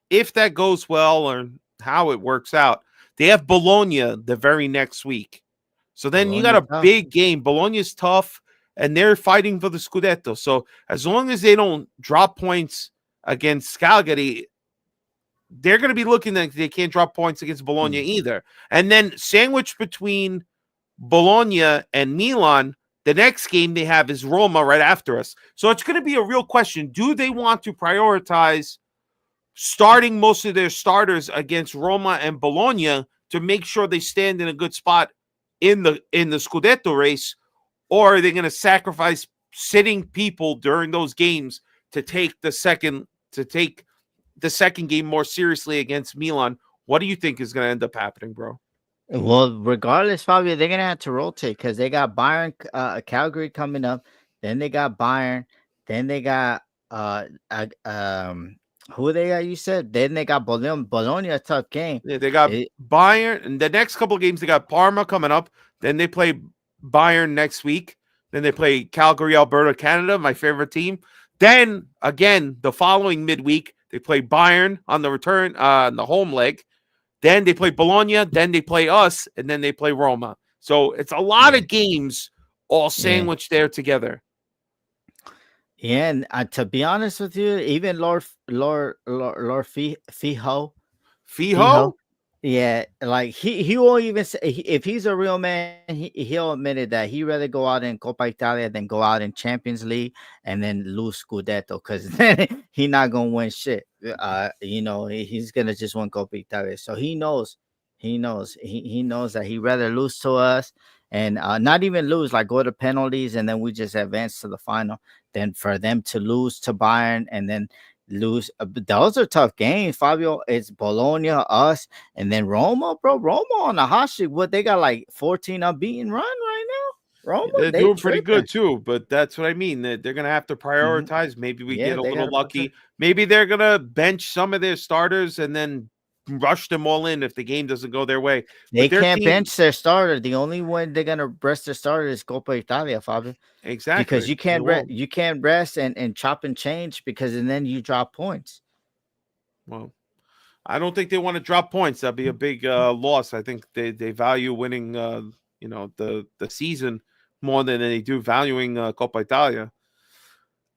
if that goes well or how it works out, they have Bologna the very next week. So then you got a big game. Bologna's tough, and they're fighting for the Scudetto. So as long as they don't drop points against Calgary, they're going to be looking like they can't drop points against Bologna either. And then sandwiched between Bologna and Milan, the next game they have is Roma right after us. So it's going to be a real question. Do they want to prioritize starting most of their starters against Roma and Bologna to make sure they stand in a good spot in the Scudetto race, or are they going to sacrifice sitting people during those games to take the second game more seriously against Milan? What do you think is going to end up happening, bro? Well, regardless, Fabio, they're gonna have to rotate because they got Bayern, Calgary coming up. Then they got Bayern. Then they got who they got? You said. Then they got Bologna. Bologna, a tough game. Yeah, they got Bayern, and the next couple of games they got Parma coming up. Then they play Bayern next week. Then they play Calgary, Alberta, Canada, my favorite team. Then again, the following midweek they play Bayern on the return, on the home leg. Then they play Bologna, then they play us, and then they play Roma. So it's a lot of games all sandwiched there together. Yeah, and to be honest with you, even Lord Fijo, yeah, like he won't even say, if he's a real man, he'll admit it that he'd rather go out in Coppa Italia than go out in Champions League and then lose Scudetto, because then he not gonna win shit. He's gonna just win Coppa Italia. So he knows that he'd rather lose to us and not even lose, like go to penalties and then we just advance to the final, than for them to lose to Bayern and then lose. Those are tough games, Fabio. It's Bologna, us, and then Roma, bro. Roma on the hot streak. What, they got like 14 unbeaten run right now? Roma, they're doing pretty good too, but that's what I mean. They're going to have to prioritize. Maybe we get a little lucky. Maybe they're going to bench some of their starters and then rush them all in if the game doesn't go their way. They can't bench their starter. The only one they're going to rest their starter is Coppa Italia, Fabio. Exactly. Because you can't rest and chop and change, because and then you drop points. Well, I don't think they want to drop points. That'd be a big loss. I think they value winning the season more than they do valuing Coppa Italia.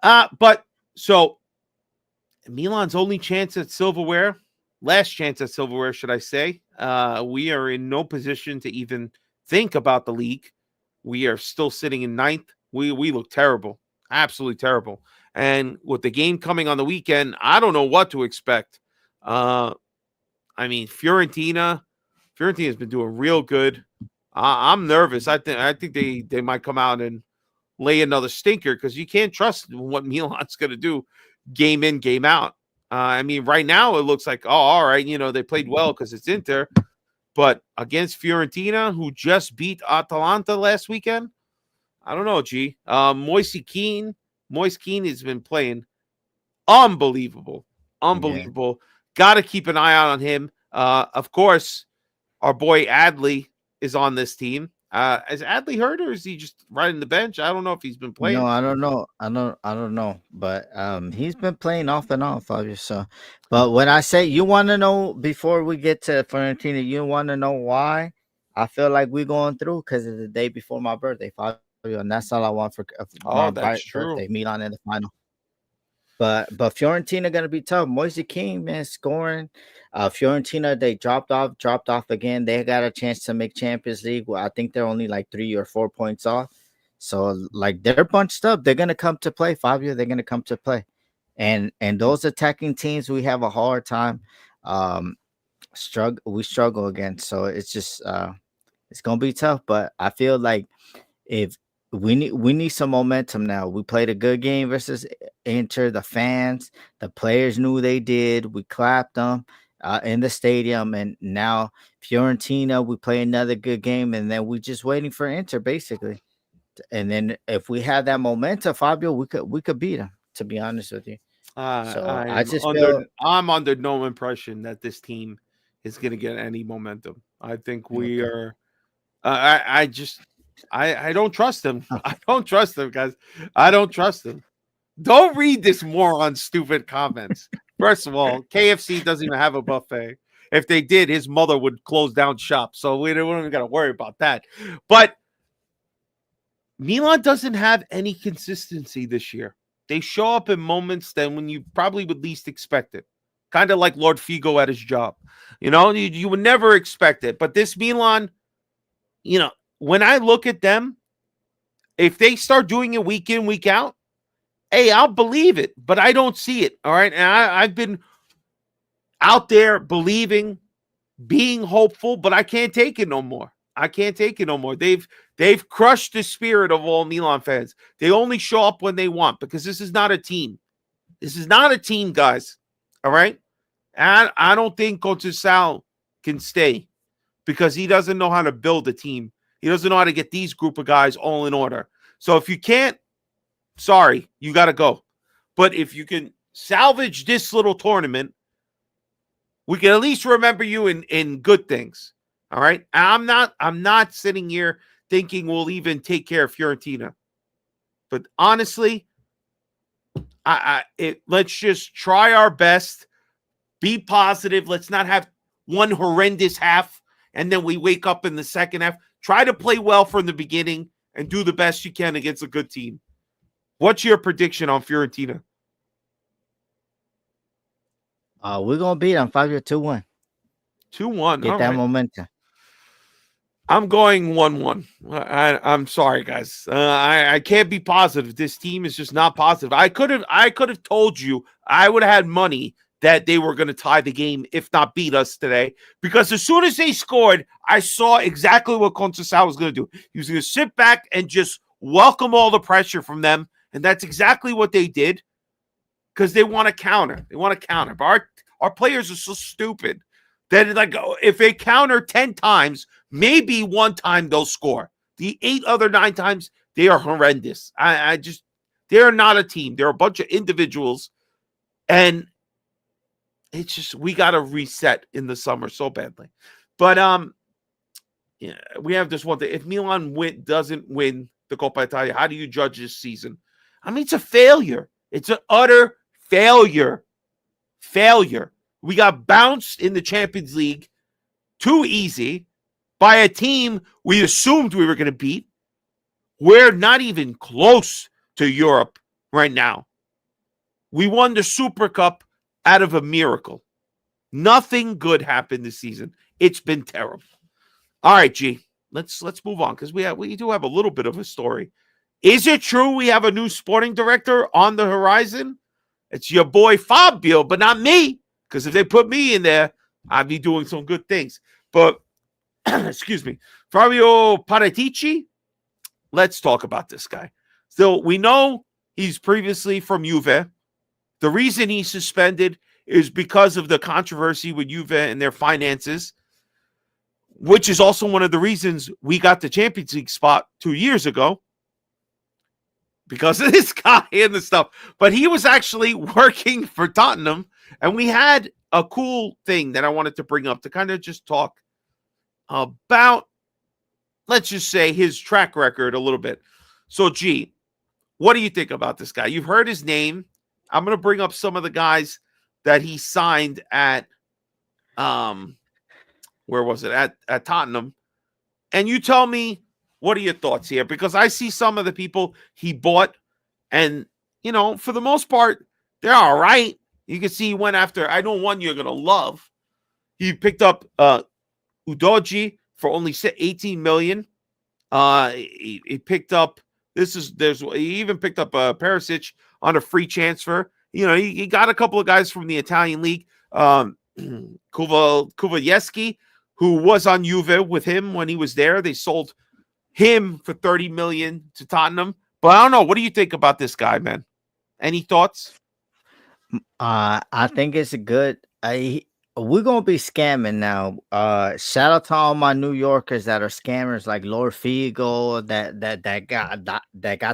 But so Milan's only chance at silverware, last chance at silverware, should I say. We are in no position to even think about the league. We are still sitting in ninth. We look terrible, absolutely terrible. And with the game coming on the weekend, I don't know what to expect. I mean, Fiorentina's been doing real good. I'm nervous. I think they might come out and lay another stinker, because you can't trust what Milan's going to do game in, game out. I mean, right now it looks like, oh, all right, they played well because it's Inter. But against Fiorentina, who just beat Atalanta last weekend, I don't know, G. Moise Kean has been playing unbelievable. Yeah. Got to keep an eye out on him. Of course, our boy Adley is on this team. Is Adley hurt, or is he just riding the bench? I don't know if he's been playing. No, I don't know. I don't know. But he's been playing off and on, Fabio. So, but when I say, you want to know, before we get to Fiorentina, you want to know why I feel like we're going through? Because it's the day before my birthday, Fabio, and that's all I want for my birthday. Milan in the final. But Fiorentina gonna be tough. Moise Kean, man, scoring. Fiorentina, they dropped off again. They got a chance to make Champions League. Well, I think they're only like 3 or 4 points off. So like, they're bunched up. They're gonna come to play, Fabio. They're gonna come to play. And those attacking teams, we have a hard time. We struggle against. So it's just it's gonna be tough. But I feel like if we need some momentum now. We played a good game versus Inter. The fans, the players knew they did. We clapped them in the stadium, and now Fiorentina, we play another good game, and then we just waiting for Inter, basically. And then if we have that momentum, Fabio, we could beat them. To be honest with you, I'm under no impression that this team is going to get any momentum. I think we are. I don't trust them. I don't trust them, guys. I don't trust them. Don't read this moron stupid comments. First of all, KFC doesn't even have a buffet. If they did, his mother would close down shop. So we don't even got to worry about that. But Milan doesn't have any consistency this year. They show up in moments then when you probably would least expect it. kind of like Lord Figo at his job. You would never expect it. But this Milan, when I look at them, if they start doing it week in, week out, hey, I'll believe it. But I don't see it. All right. And I've been out there believing, being hopeful, but I can't take it no more. I can't take it no more. They've crushed the spirit of all Milan fans. They only show up when they want, because this is not a team. This is not a team, guys. All right? And I don't think Coach Sal can stay, because he doesn't know how to build a team. He doesn't know how to get these group of guys all in order. So if you can't, sorry, you got to go. But if you can salvage this little tournament, we can at least remember you in good things. All right. I'm not sitting here thinking we'll even take care of Fiorentina. But honestly, let's just try our best. Be positive. Let's not have one horrendous half and then we wake up in the second half. Try to play well from the beginning and do the best you can against a good team. What's your prediction on Fiorentina? We're gonna beat them 5-2-1. 2-1. Get that momentum. I'm going 1-1. I'm sorry, guys. I can't be positive. This team is just not positive. I could have told you, I would have had money that they were going to tie the game, if not beat us today. Because as soon as they scored, I saw exactly what Conceição was going to do. He was going to sit back and just welcome all the pressure from them. And that's exactly what they did. Because they want to counter. But our players are so stupid that, like, if they counter 10 times, maybe one time they'll score. The 9 times, they are horrendous. They're not a team. They're a bunch of individuals. And it's just, we got to reset in the summer so badly. But yeah, we have this one thing. If Milan doesn't win the Coppa Italia, how do you judge this season? I mean, it's a failure. It's an utter failure. We got bounced in the Champions League too easy by a team we assumed we were going to beat. We're not even close to Europe right now. We won the Super Cup out of a miracle. Nothing good happened this season. It's been terrible. All right, G. Let's move on, because we do have a little bit of a story. Is it true we have a new sporting director on the horizon? It's your boy Fabio, but not me. Because if they put me in there, I'd be doing some good things. But, excuse me, Fabio Paratici, let's talk about this guy. So we know he's previously from Juve. The reason he's suspended is because of the controversy with Juve and their finances, which is also one of the reasons we got the Champions League spot 2 years ago. Because of this guy and the stuff. But he was actually working for Tottenham. And we had a cool thing that I wanted to bring up to kind of just talk about, let's just say, his track record a little bit. So, G, what do you think about this guy? You've heard his name. I'm going to bring up some of the guys that he signed at, where was it? At Tottenham. And you tell me, what are your thoughts here? Because I see some of the people he bought, and, for the most part, they're all right. You can see he went after, I know one you're going to love. He picked up Udoji for only 18 million. He picked up, he even picked up Perisic on a free transfer. He got a couple of guys from the Italian league. Kuvalieski, who was on Juve with him when he was there. They sold him for 30 million to Tottenham. But I don't know. What do you think about this guy, man? Any thoughts? I think it's a good. We're gonna be scamming now. Shout out to all my New Yorkers that are scammers, like Lord Figo, that got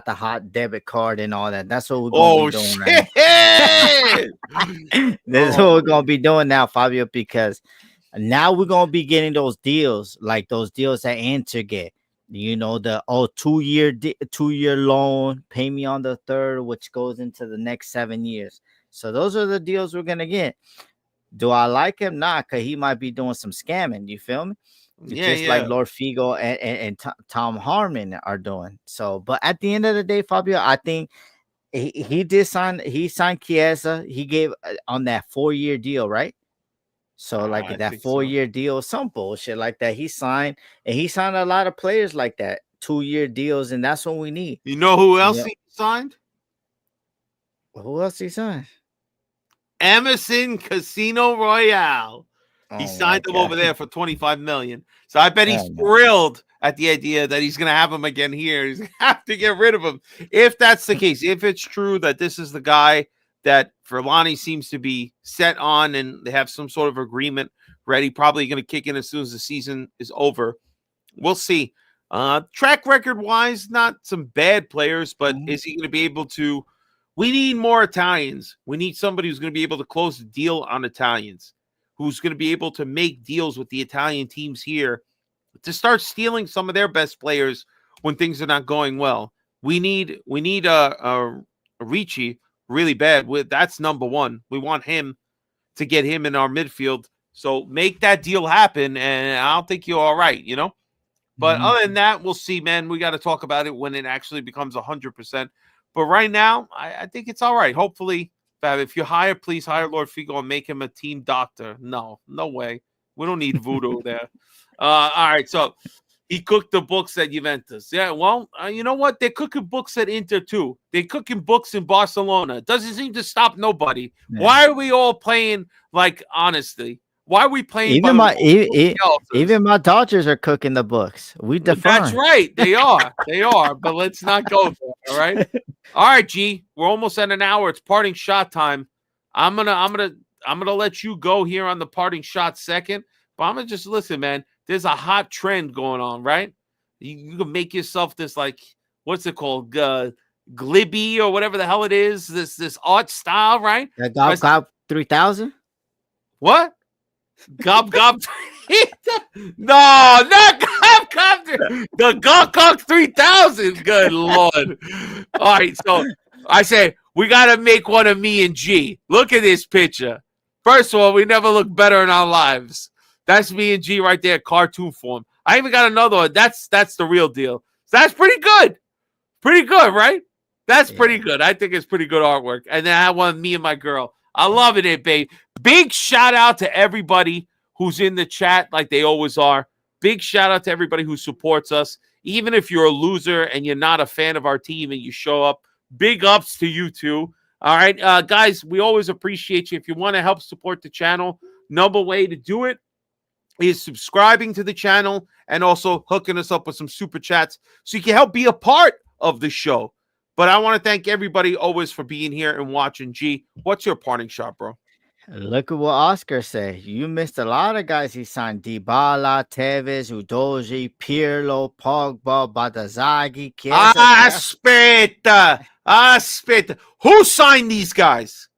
the hot debit card and all that. That's what we're gonna be doing right. This is what we're gonna be doing now, Fabio, because now we're gonna be getting those deals, like those deals that Inter get. The 2-year loan, pay me on the third, which goes into the next 7 years. So those are the deals we're gonna get. Do I like him? Nah, because he might be doing some scamming. You feel me? Just like Lord Figo and Tom Harmon are doing. So, but at the end of the day, Fabio, I think he did sign. He signed Chiesa. He gave on that 4-year deal, right? So like I that think four so. year deal, some bullshit like that. He signed, and he signed a lot of players like that, 2-year deals, and that's what we need. You know who else Yeah. he signed? Who else he signed? Emerson Casino Royale. He Oh my signed him over god. there for 25 million. So I bet he's Oh my. thrilled at the idea that he's going to have him again here. He's going to have to get rid of him. If that's the case, if it's true that this is the guy that Furlani seems to be set on and they have some sort of agreement ready, probably going to kick in as soon as the season is over. We'll see. Track record wise, not some bad players, but is he going to be able to? We need more Italians. We need somebody who's going to be able to close the deal on Italians, who's going to be able to make deals with the Italian teams here to start stealing some of their best players when things are not going well. We need a Ricci really bad. That's number one. We want him to get him in our midfield. So make that deal happen, and I'll think you're all right, you know? But other than that, we'll see, man. We got to talk about it when it actually becomes 100%. But right now, I think it's all right. Hopefully, Fab, if you hire, please hire Lord Figo and make him a team doctor. No way. We don't need voodoo there. All right, so he cooked the books at Juventus. Yeah, well, you know what? They're cooking books at Inter too. They're cooking books in Barcelona. It doesn't seem to stop nobody. Yeah. Why are we all playing like honestly? Why are we playing? Even my Dodgers are cooking the books. We define. That's right. They are. But let's not go there. All right. All right, G. We're almost at an hour. It's parting shot time. I'm gonna let you go here on the parting shot second. But I'm gonna just listen, man. There's a hot trend going on, right? You can make yourself this like what's it called? Glibby or whatever the hell it is. This art style, right? Gob 3000. What? Gob. No, not Gob. The Gok 3000. Good Lord. All right, so I say we got to make one of me and G. Look at this picture. First of all, we never look better in our lives. That's me and G right there, cartoon form. I even got another one. That's the real deal. So that's pretty good. Pretty good, right? That's pretty good. I think it's pretty good artwork. And then I have one of me and my girl. I love it, babe. Big shout out to everybody who's in the chat like they always are. Big shout out to everybody who supports us. Even if you're a loser and you're not a fan of our team and you show up, big ups to you too. All right, guys, we always appreciate you. If you want to help support the channel, number way to do it is subscribing to the channel and also hooking us up with some super chats so you can help be a part of the show. But I want to thank everybody always for being here and watching. G, what's your parting shot, bro? Look at what Oscar said. You missed a lot of guys he signed. Dybala, Tevez, Udoji, Pirlo, Pogba, Batazagi, Chiesa. Aspetta. Who signed these guys?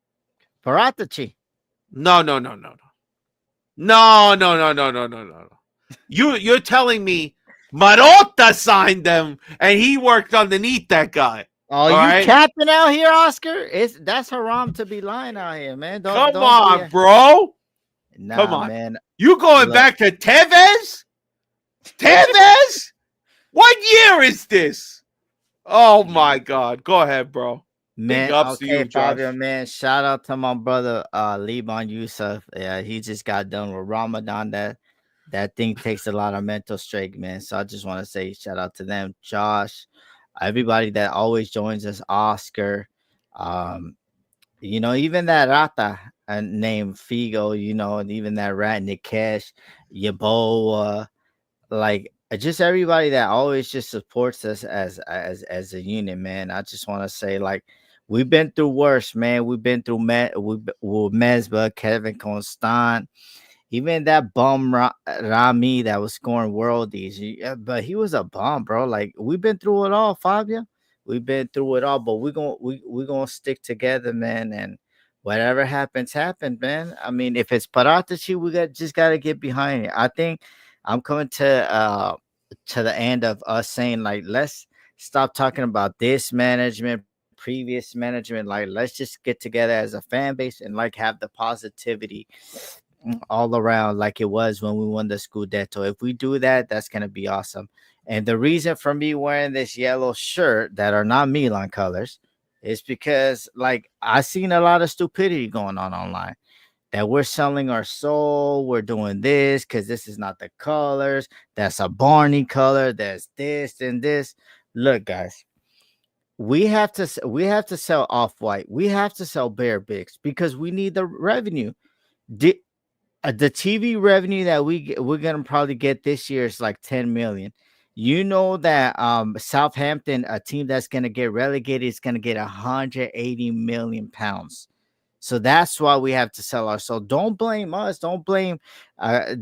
Paratici. No. You're telling me Marotta signed them and he worked underneath that guy. Oh, you capping out here, Oscar? That's haram to be lying out here, man. Come on, bro. Nah, come on, man. You going back to Tevez? Tevez? What year is this? Oh my God! Go ahead, bro. Man, Big ups to you, Fabio, man. Shout out to my brother Liban Yusuf. Yeah, he just got done with Ramadan. That thing takes a lot of mental strength, man. So I just want to say shout out to them, Josh. Everybody that always joins us, Oscar, even that Rata named Figo, and even that rat Nikesh, Yaboa, like just everybody that always just supports us as a unit, man. I just want to say, like, we've been through worse, man. We've been through Mesba, Kevin Constant. Even that bum Rami that was scoring worldies, but he was a bum, bro. Like, we've been through it all, Fabio. We've been through it all, but we're gonna stick together, man. And whatever happens, man. I mean, if it's Paratici, we just gotta get behind it. I think I'm coming to the end of us saying, like, let's stop talking about this management, previous management. Like, let's just get together as a fan base and like have the positivity all around like it was when we won the Scudetto. If we do that, that's going to be awesome. And the reason for me wearing this yellow shirt that are not Milan colors It's because like I seen a lot of stupidity going on online that we're selling our soul. We're doing this because this is not the colors. That's a Barney color. That's this and this. Look, guys, we have to sell off white. We have to sell Bear Bigs because we need the revenue. The, the TV revenue that we're gonna probably get this year is like 10 million. You know that Southampton, a team that's gonna get relegated, is gonna get 180 million pounds. So that's why we have to sell our soul. Don't blame us. Don't blame uh,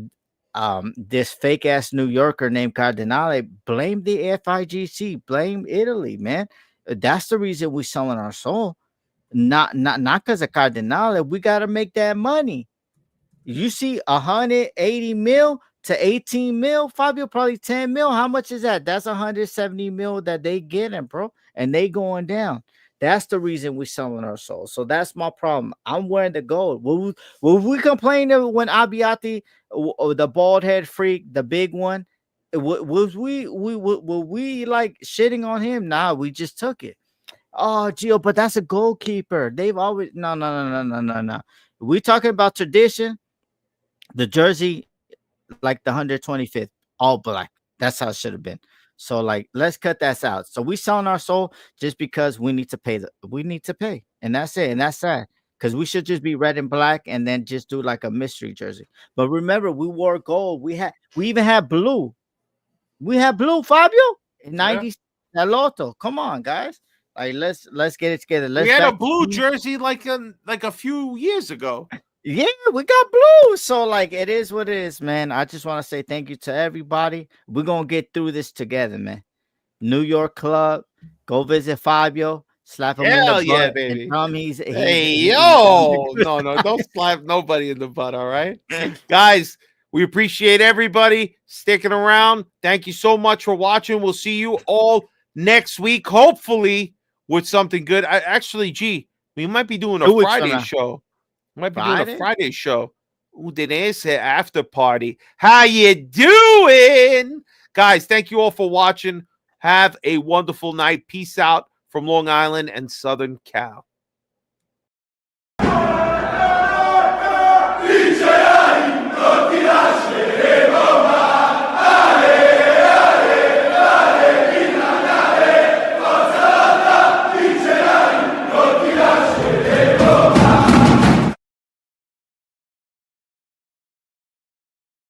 this fake ass New Yorker named Cardinale. Blame the FIGC. Blame Italy, man. That's the reason we're selling our soul. Not because of Cardinale. We gotta make that money. You see 180 mil to 18 mil, Fabio, probably 10 mil. How much is that? That's 170 mil that they getting, bro. And they going down. That's the reason we're selling our souls. So that's my problem. I'm wearing the gold. Will we complain when Abiati, the bald head freak, the big one, was we like shitting on him? Nah, we just took it. Oh, Gio, but that's a goalkeeper. They've always no. We talking about tradition. The jersey, like the 125th, all black. That's how it should have been. So, like, let's cut that out. So we selling our soul just because we need to pay. We need to pay, and that's it. And that's sad because we should just be red and black, and then just do like a mystery jersey. But remember, we wore gold. We even had blue. We had blue, Fabio, in 90s. That Lotto. Come on, guys. Like, let's get it together. We had a blue jersey like a few years ago. Yeah, we got blue. So, like, it is what it is, man. I just want to say thank you to everybody. We're going to get through this together, man. New York Club. Go visit Fabio. Slap him in the butt. Baby. And tell him he's no. Don't slap nobody in the butt, all right? Guys, we appreciate everybody sticking around. Thank you so much for watching. We'll see you all next week, hopefully, with something good. We might be doing a Friday show. Might be doing a Friday show. Udinese after party. How you doing? Guys, thank you all for watching. Have a wonderful night. Peace out from Long Island and Southern Cal.